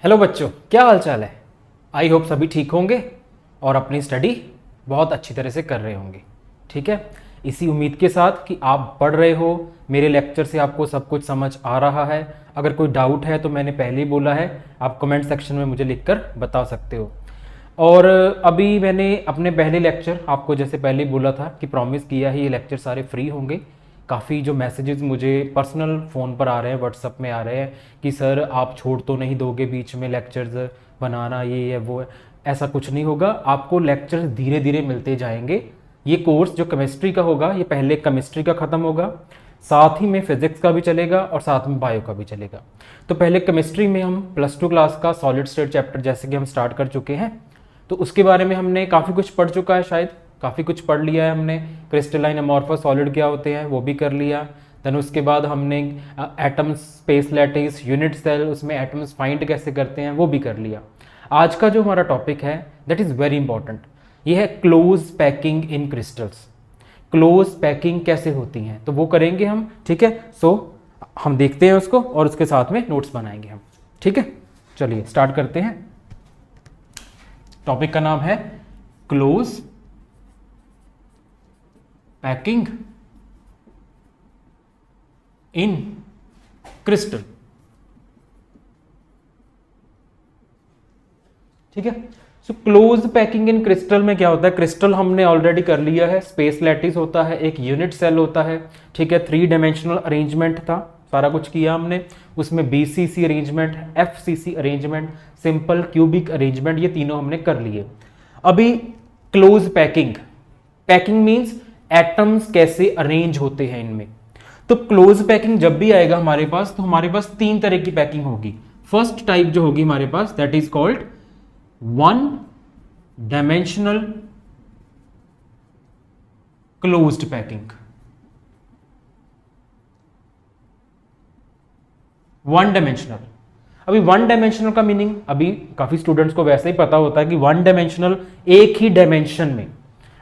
Hello बच्चों, क्या हाल चाल है। आई होप सभी ठीक होंगे और अपनी स्टडी बहुत अच्छी तरह से कर रहे होंगे। ठीक है, इसी उम्मीद के साथ कि आप पढ़ रहे हो, मेरे लेक्चर से आपको सब कुछ समझ आ रहा है। अगर कोई डाउट है तो मैंने पहले ही बोला है, आप कमेंट सेक्शन में मुझे लिखकर बता सकते हो। और अभी मैंने अपने पहले लेक्चर आपको जैसे पहले ही बोला था कि प्रॉमिस किया है ये लेक्चर सारे फ्री होंगे। काफ़ी जो मैसेजेस मुझे पर्सनल फ़ोन पर आ रहे हैं, व्हाट्सअप में आ रहे हैं कि सर आप छोड़ तो नहीं दोगे बीच में लेक्चर्स बनाना, ये है वो है। ऐसा कुछ नहीं होगा, आपको लेक्चर्स धीरे धीरे मिलते जाएंगे। ये कोर्स जो केमिस्ट्री का होगा, ये पहले केमिस्ट्री का ख़त्म होगा, साथ ही में फिजिक्स का भी चलेगा और साथ में बायो का भी चलेगा। तो पहले केमिस्ट्री में हम +2 क्लास का सॉलिड स्टेट चैप्टर जैसे कि हम स्टार्ट कर चुके हैं, तो उसके बारे में हमने काफ़ी कुछ पढ़ चुका है, शायद काफ़ी कुछ पढ़ लिया है हमने। क्रिस्टलाइन अमॉर्फस सॉलिड क्या होते हैं वो भी कर लिया। देन उसके बाद हमने atoms, space lattice, unit cell, उसमें एटम्स फाइंड कैसे करते हैं वो भी कर लिया। आज का जो हमारा टॉपिक है दैट इज़ वेरी इंपॉर्टेंट, ये है close packing in crystals. Close packing कैसे होती हैं तो वो करेंगे हम। ठीक है, सो हम देखते हैं उसको और उसके साथ में नोट्स बनाएंगे हम। ठीक है, चलिए स्टार्ट करते हैं। टॉपिक का नाम है क्लोज पैकिंग इन क्रिस्टल। ठीक है, so close packing in crystal में क्या होता है। क्रिस्टल हमने ऑलरेडी कर लिया है, स्पेस लैटिस होता है, एक यूनिट सेल होता है। ठीक है, 3 डायमेंशनल अरेंजमेंट था, सारा कुछ किया हमने। उसमें BCC arrangement, FCC arrangement, simple cubic arrangement, ये तीनों हमने कर लिए। अभी close packing, packing means atoms कैसे अरेंज होते हैं इनमें। तो क्लोज पैकिंग जब भी आएगा हमारे पास, तो हमारे पास 3 तरह की पैकिंग होगी। फर्स्ट टाइप जो होगी हमारे पास that is called 1 dimensional closed packing. 1 dimensional, अभी 1 डायमेंशनल का मीनिंग अभी काफी स्टूडेंट्स को वैसे ही पता होता है कि 1 डायमेंशनल एक ही डायमेंशन में।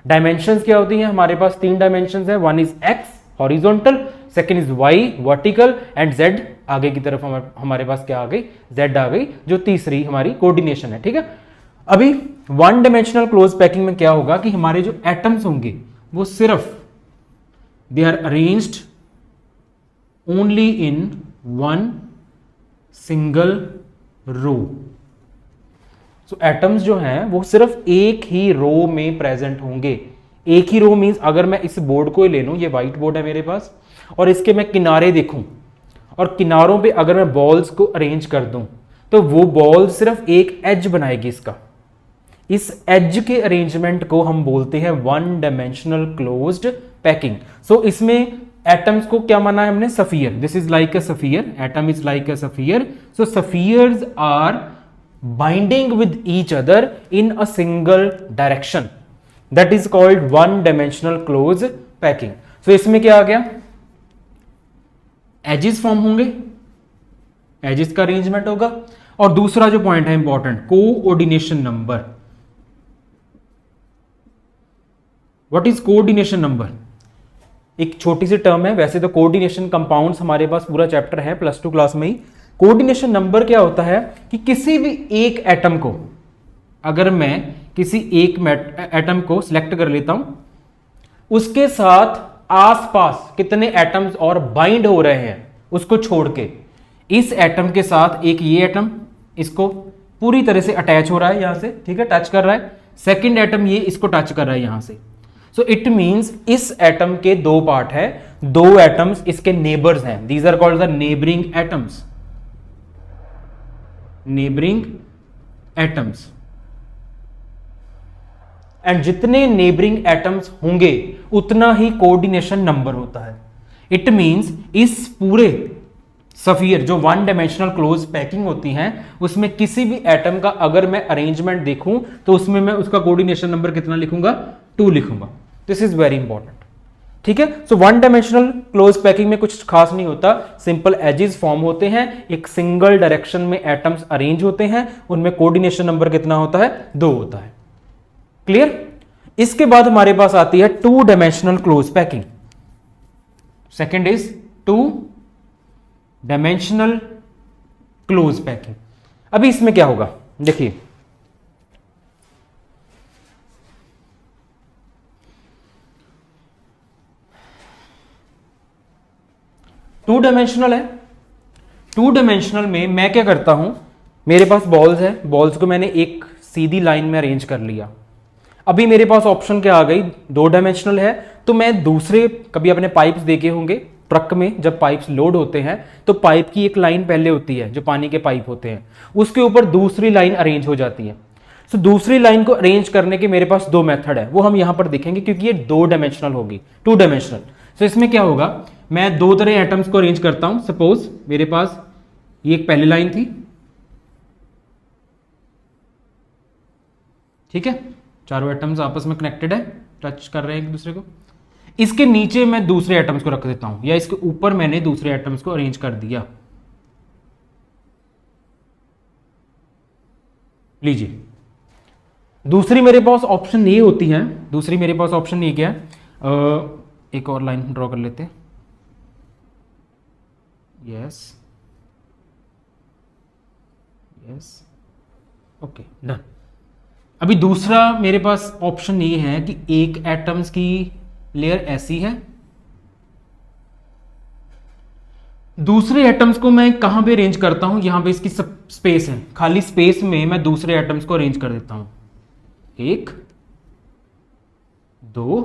डायमेंशंस क्या होती हैं हमारे पास? 3 डायमेंशंस है। 1 is X horizontal, second is Y vertical and Z आगे की तरफ हमारे पास क्या आ गई? जेड आ गई, जो तीसरी हमारी कोऑर्डिनेशन है। ठीक है, अभी 1 डायमेंशनल क्लोज पैकिंग में क्या होगा कि हमारे जो एटम्स होंगे वो सिर्फ they are arranged only in 1 single row. So atoms जो हैं वो सिर्फ एक ही रो में प्रेजेंट होंगे। एक ही रो मींस अगर मैं इस बोर्ड को ही ले लूं, ये व्हाइट बोर्ड है मेरे पास, और इसके मैं किनारे देखूं और किनारों पे अगर मैं बॉल्स को अरेंज कर दूं तो वो बॉल सिर्फ एक एज बनाएगी इसका। इस एज के अरेंजमेंट को हम बोलते हैं 1 डायमेंशनल क्लोज्ड पैकिंग। सो इसमें एटम्स को क्या माना है हमने? Sphere. This is like a sphere, atom is like a sphere. So spheres are binding with each other in a single direction, that is called 1 dimensional close packing. सो इसमें क्या आ गया? एजेस फॉर्म होंगे, एजेस का arrangement होगा, और दूसरा जो पॉइंट है important, coordination number. What is coordination number? एक छोटी सी टर्म है, वैसे तो कोऑर्डिनेशन कंपाउंड्स हमारे पास पूरा चैप्टर है +2 क्लास में ही। कोऑर्डिनेशन नंबर क्या होता है कि किसी भी एक एटम को, अगर मैं किसी एक एटम को सिलेक्ट कर लेता हूं, उसके साथ आसपास कितने एटम्स और बाइंड हो रहे हैं उसको छोड़ के, इस एटम के साथ एक ये एटम इसको पूरी तरह से अटैच हो रहा है यहां से, ठीक है, टच कर रहा है। सेकंड एटम ये इसको टच कर रहा है यहां से। सो इट मींस इस एटम के 2 पार्ट है, 2 एटम्स इसके नेबर्स हैं। These are called the neighbouring atoms, neighbouring atoms. And जितने नेबरिंग एटम्स होंगे उतना ही कोऑर्डिनेशन नंबर होता है। इट मींस इस पूरे सफियर जो 1 डायमेंशनल क्लोज पैकिंग होती हैं उसमें किसी भी एटम का अगर मैं अरेंजमेंट देखूं तो उसमें मैं उसका कोऑर्डिनेशन नंबर कितना लिखूंगा? 2 लिखूंगा। This is very important. ठीक है, सो 1 डायमेंशनल क्लोज पैकिंग में कुछ खास नहीं होता, सिंपल एजेस फॉर्म होते हैं, एक सिंगल डायरेक्शन में एटम्स अरेंज होते हैं, उनमें कोऑर्डिनेशन नंबर कितना होता है? 2 होता है। क्लियर? इसके बाद हमारे पास आती है 2 dimensional close packing. Second is 2 dimensional close packing. अभी इसमें क्या होगा, देखिए टू डायमेंशनल है, टू डायमेंशनल में मैं क्या करता हूं, मेरे पास बॉल्स है, बॉल्स को मैंने एक सीधी लाइन में अरेंज कर लिया। अभी मेरे पास ऑप्शन क्या आ गई, दो डायमेंशनल है, तो मैं दूसरे, कभी अपने पाइप्स देखे होंगे ट्रक में, जब पाइप्स लोड होते हैं तो पाइप की एक लाइन पहले होती है, जो पानी के पाइप होते हैं, उसके ऊपर दूसरी लाइन अरेंज हो जाती है। तो दूसरी लाइन को अरेंज करने के मेरे पास दो मेथड है, वो हम यहां पर देखेंगे क्योंकि ये दो डायमेंशनल होगी, टू डायमेंशनल। तो इसमें क्या होगा, मैं दो तरह एटम्स को अरेंज करता हूं। सपोज मेरे पास ये एक पहली लाइन थी, ठीक है, चारों एटम्स आपस में कनेक्टेड है, टच कर रहे हैं एक दूसरे को। इसके नीचे मैं दूसरे एटम्स को रख देता हूं, या इसके ऊपर मैंने दूसरे एटम्स को अरेंज कर दिया। लीजिए, दूसरी मेरे पास ऑप्शन ये होती है, दूसरी मेरे पास ऑप्शन ये क्या है, एक और लाइन ड्रॉ कर लेते हैं। Yes yes, okay done. अभी दूसरा मेरे पास ऑप्शन ये है कि एक एटम्स की लेयर ऐसी है, दूसरे एटम्स को मैं कहां पे अरेंज करता हूं, यहां पे इसकी स्पेस है, खाली स्पेस में मैं दूसरे एटम्स को अरेंज कर देता हूं, एक दो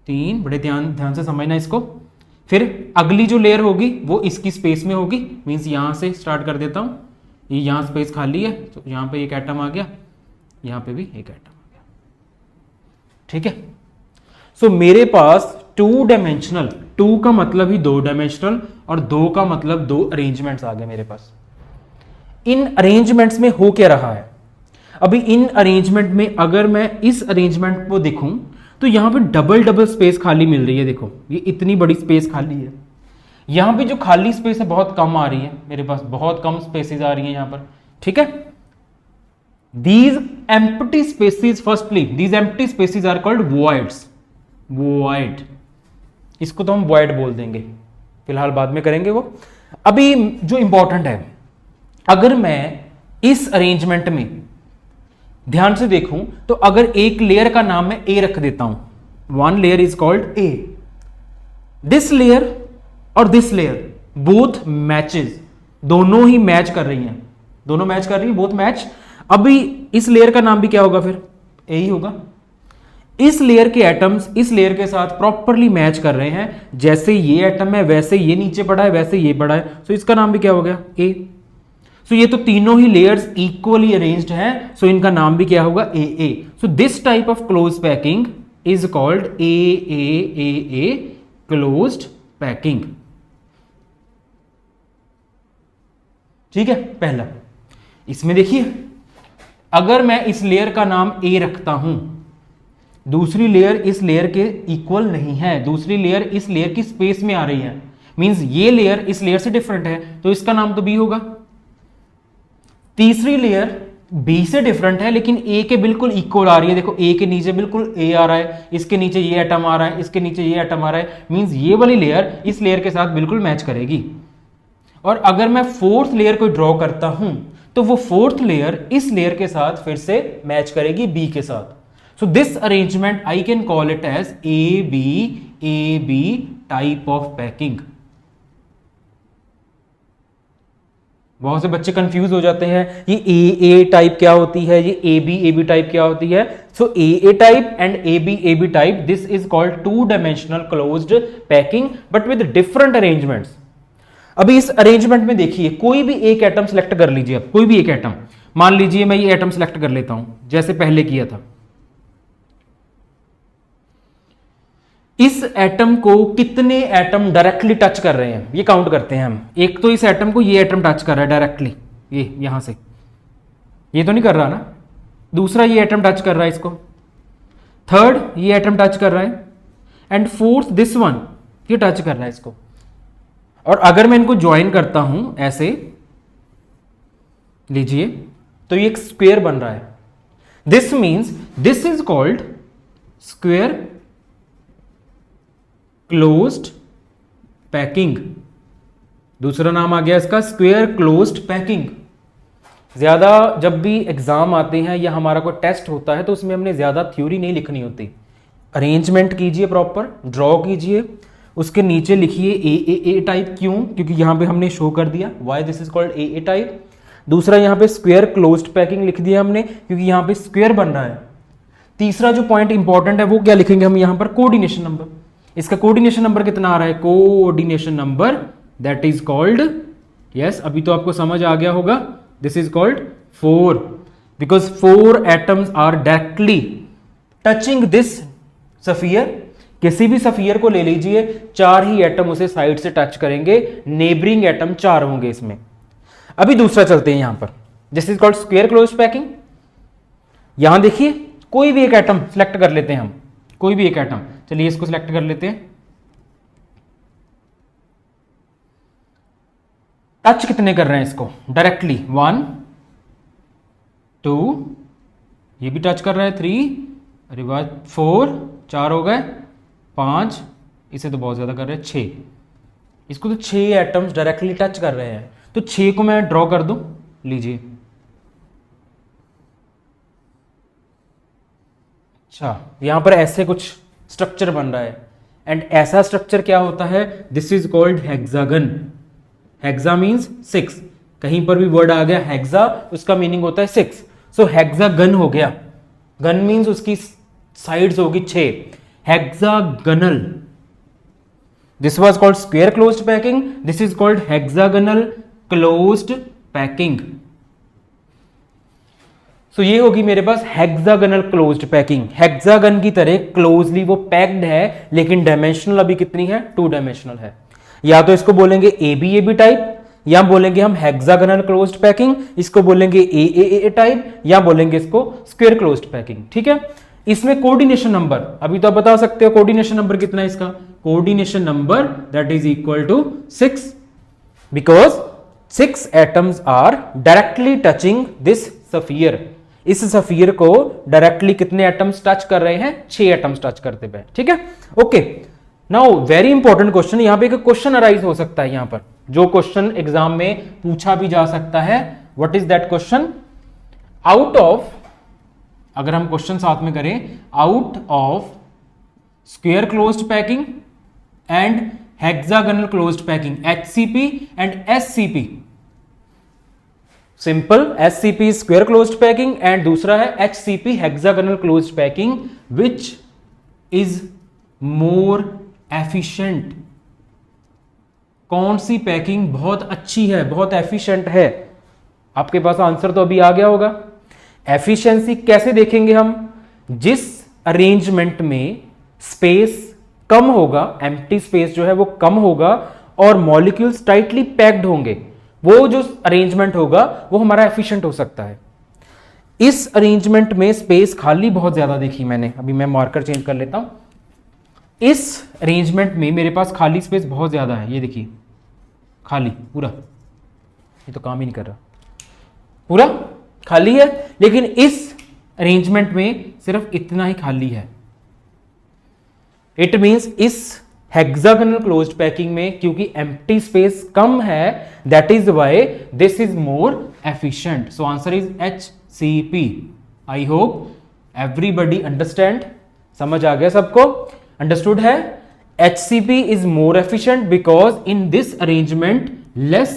तीन, बड़े ध्यान ध्यान से समझना इसको। फिर अगली जो लेयर होगी वो इसकी स्पेस में होगी, मींस यहां से स्टार्ट कर देता हूं, ये यहां स्पेस खाली है तो यहां पे एक एटम आ गया, यहां पे भी एक एटम आ गया, ठीक है। सो मेरे पास टू डायमेंशनल, टू का मतलब ही दो डायमेंशनल और दो का मतलब दो अरेंजमेंट्स आ गए मेरे पास। इन अरेंजमेंट्स में हो क्या रहा है, अभी इन अरेंजमेंट में अगर मैं इस अरेंजमेंट को देखूं तो यहां पे डबल डबल स्पेस खाली मिल रही है, देखो ये इतनी बड़ी स्पेस खाली है, यहां पे जो खाली स्पेस है बहुत कम आ रही है, मेरे पास बहुत कम स्पेसेस आ रही है यहां पर, ठीक है। These empty spaces, firstly these empty spaces are called voids, void, इसको तो हम वॉइड बोल देंगे, फिलहाल बाद में करेंगे वो। अभी जो इंपॉर्टेंट है, अगर मैं इस अरेंजमेंट में ध्यान से देखूं तो अगर एक लेयर का नाम मैं ए रख देता हूं, one layer is called A, this layer और दिस लेयर बोथ मैचेस, दोनों ही मैच कर रही हैं, दोनों मैच कर रही हैं, बोथ मैच। अभी इस लेयर का नाम भी क्या होगा, फिर ए ही होगा। इस लेयर के एटम्स इस लेयर के साथ प्रॉपरली मैच कर रहे हैं, जैसे ये एटम है वैसे ये नीचे पड़ा है, वैसे ये पड़ा है, तो इसका नाम भी क्या हो गया, ए। सो ये तो तीनों ही लेयर्स इक्वली अरेंज्ड हैं, सो इनका नाम भी क्या होगा, A A. So this type of close packing is called a closed packing, ठीक है। पहला, इसमें देखिए अगर मैं इस लेयर का नाम ए रखता हूं, दूसरी लेयर इस लेयर के इक्वल नहीं है, दूसरी लेयर इस लेयर की स्पेस में आ रही है, मींस ये लेयर इस लेयर से डिफरेंट है, तो इसका नाम तो बी होगा। तीसरी लेयर बी से डिफरेंट है लेकिन ए के बिल्कुल इक्वल आ रही है, देखो ए के नीचे बिल्कुल ए आ रहा है, इसके नीचे ये एटम आ रहा है, इसके नीचे ये एटम आ रहा है, मींस ये वाली लेयर इस लेयर के साथ बिल्कुल मैच करेगी। और अगर मैं फोर्थ लेयर को ड्रॉ करता हूं तो वो फोर्थ लेयर इस लेयर के साथ फिर से मैच करेगी बी के साथ। So this arrangement I can call it as a B type of packing. बहुत से बच्चे कंफ्यूज हो जाते हैं, ये ए टाइप क्या होती है, ये ए बी टाइप क्या होती है। So A type and A B type, this is called two dimensional closed packing but with different arrangements. अभी इस अरेंजमेंट में देखिए, कोई भी एक एटम सेलेक्ट कर लीजिए, अब कोई भी एक एटम, मान लीजिए मैं ये एटम सेलेक्ट कर लेता हूं जैसे पहले किया था। इस एटम को कितने एटम डायरेक्टली टच कर रहे हैं ये काउंट करते हैं हम। एक तो इस एटम को ये एटम टच कर रहा है डायरेक्टली, ये यहां से, ये तो नहीं कर रहा ना। दूसरा ये एटम टच कर रहा है इसको, थर्ड ये एटम टच कर रहा है, एंड फोर्थ दिस वन ये टच कर रहा है इसको। और अगर मैं इनको ज्वाइन करता हूं ऐसे, लीजिए, तो ये एक स्क्वायर बन रहा है। This means this is called square closed packing. दूसरा नाम आ गया इसका स्क्वायर क्लोज्ड पैकिंग। ज़्यादा जब भी एग्ज़ाम आते हैं या हमारा कोई टेस्ट होता है तो उसमें हमने ज़्यादा थ्योरी नहीं लिखनी होती। अरेंजमेंट कीजिए, प्रॉपर ड्रॉ कीजिए, उसके नीचे लिखिए ए टाइप। क्यों? क्योंकि यहाँ पे हमने शो कर दिया why this is called A type. दूसरा यहाँ पे स्क्वायर क्लोज्ड पैकिंग लिख दिया हमने क्योंकि यहाँ पे स्क्वायर बन रहा है। तीसरा जो पॉइंट इंपॉर्टेंट है वो क्या लिखेंगे हम यहाँ पर? Coordination number. इसका कोऑर्डिनेशन नंबर कितना आ रहा है? Coordination number that is called, yes अभी तो आपको समझ आ गया होगा, this is called 4 because 4 atoms are directly touching this sphere. किसी भी सफियर को ले लीजिए, 4 ही एटम उसे साइड से टच करेंगे, नेबरिंग एटम 4 होंगे इसमें। अभी दूसरा चलते हैं यहां पर, this is called square closed packing. यहां देखिए कोई भी एक एटम सिलेक्ट कर लेते हैं हम, कोई भी एक एटम, चलिए इसको सिलेक्ट कर लेते हैं। टच कितने कर रहे हैं इसको? डायरेक्टली 1 2, ये भी टच कर रहा है 3, अरे वाह 4, 4 हो गए, 5, इसे तो बहुत ज्यादा कर रहे हैं 6। इसको तो 6 एटम्स डायरेक्टली टच कर रहे हैं, तो 6 को मैं ड्रॉ कर दूं, लीजिए। अच्छा, यहां पर ऐसे कुछ स्ट्रक्चर बन रहा है एंड ऐसा स्ट्रक्चर क्या होता है? This is called hexagon. Hexa means 6, कहीं पर भी वर्ड आ गया हेक्सा उसका मीनिंग होता है 6। सो हेक्सागन हो गया, गन मीन्स उसकी साइड्स होगी 6, hexagonal. This was called square closed packing, this is called hexagonal closed packing. So ये होगी मेरे पास हेक्सागनल क्लोज्ड पैकिंग। हेक्सागन की तरह क्लोजली वो पैक्ड है, लेकिन डायमेंशनल अभी कितनी है? 2 डायमेंशनल है। या तो इसको बोलेंगे ए बी टाइप, या बोलेंगे हम हेक्सागनल क्लोज्ड पैकिंग, इसको बोलेंगे ए टाइप, या बोलेंगे इसको स्क्वायर क्लोज्ड पैकिंग। ठीक है, इसमें कोऑर्डिनेशन नंबर अभी तो आप बता सकते हो कोऑर्डिनेशन नंबर कितना है इसका? Coordination number that is equal to 6 because 6 atoms are directly touching this sphere. इस सफियर को डायरेक्टली कितने एटम्स टच कर रहे हैं? 6 एटम्स टच करते हुए। ठीक है, okay. Now very important question, यहां पे एक क्वेश्चन अराइज हो सकता है, यहां पर जो क्वेश्चन एग्जाम में पूछा भी जा सकता है। What is that question? Out of, अगर हम क्वेश्चन साथ में करें, out of square closed packing and hexagonal closed packing, HCP and SCP। Simple, SCP square closed packing and दूसरा है HCP hexagonal closed packing, which is more efficient. कौन सी packing बहुत अच्छी है, बहुत एफिशिएंट है? आपके पास आंसर तो अभी आ गया होगा। एफिशिएंसी कैसे देखेंगे हम? जिस अरेंजमेंट में स्पेस कम होगा, एम्प्टी स्पेस जो है वो कम होगा और मॉलिक्यूल्स टाइटली पैक्ड होंगे, वो जो अरेंजमेंट होगा वो हमारा एफिशिएंट हो सकता है। इस अरेंजमेंट में स्पेस खाली बहुत ज्यादा देखी मैंने, अभी मैं मार्कर चेंज कर लेता हूं। इस अरेंजमेंट में मेरे पास खाली स्पेस बहुत ज्यादा है, ये देखिए खाली पूरा, ये तो काम ही नहीं कर रहा, पूरा खाली है, लेकिन इस अरेंजमेंट में सिर्फ इतना ही खाली है। इट मींस इस हेक्सागनल क्लोज्ड पैकिंग में क्योंकि एम्प्टी स्पेस कम है, that is why this is more efficient. So answer is HCP। I hope everybody understand, समझ आ गया सबको? अंडरस्टूड है? HCP is more efficient because in this arrangement less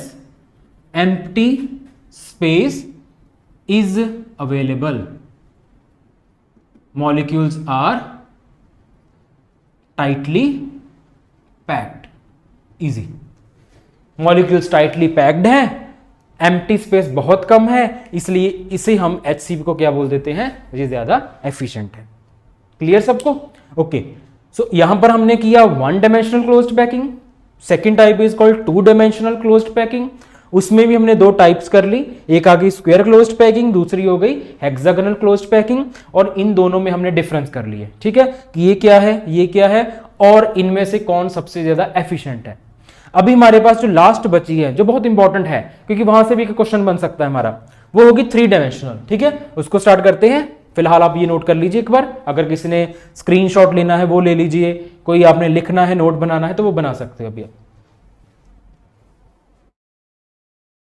empty space is available. Molecules are tightly packed. Easy. Molecules tightly packed हैं, empty space बहुत कम है, इसलिए इसे हम HCP को क्या बोल देते हैं? ये ज्यादा efficient है। क्लियर सबको? ओके। सो यहां पर हमने किया 1 dimensional closed packing, second type is called 2 dimensional closed packing. उसमें भी हमने 2 टाइप्स कर ली, एक आ गई स्क्वायर क्लोज्ड पैकिंग, दूसरी हो गई हेक्सागोनल क्लोज्ड पैकिंग, और इन दोनों में हमने डिफरेंस कर लिए। ठीक है, कि ये क्या है, ये क्या है, और इनमें से कौन सबसे ज्यादा एफिशिएंट है। अभी हमारे पास जो लास्ट बची है, जो बहुत इंपॉर्टेंट है, क्योंकि वहां से भी एक क्वेश्चन बन सकता है हमारा, वो होगी 3 डायमेंशनल। ठीक है, उसको स्टार्ट करते हैं। फिलहाल आप ये नोट कर लीजिए एक बार, अगर किसी ने स्क्रीनशॉट लेना है वो ले लीजिए, कोई आपने लिखना है, नोट बनाना है तो वो बना सकते हो अभी आप।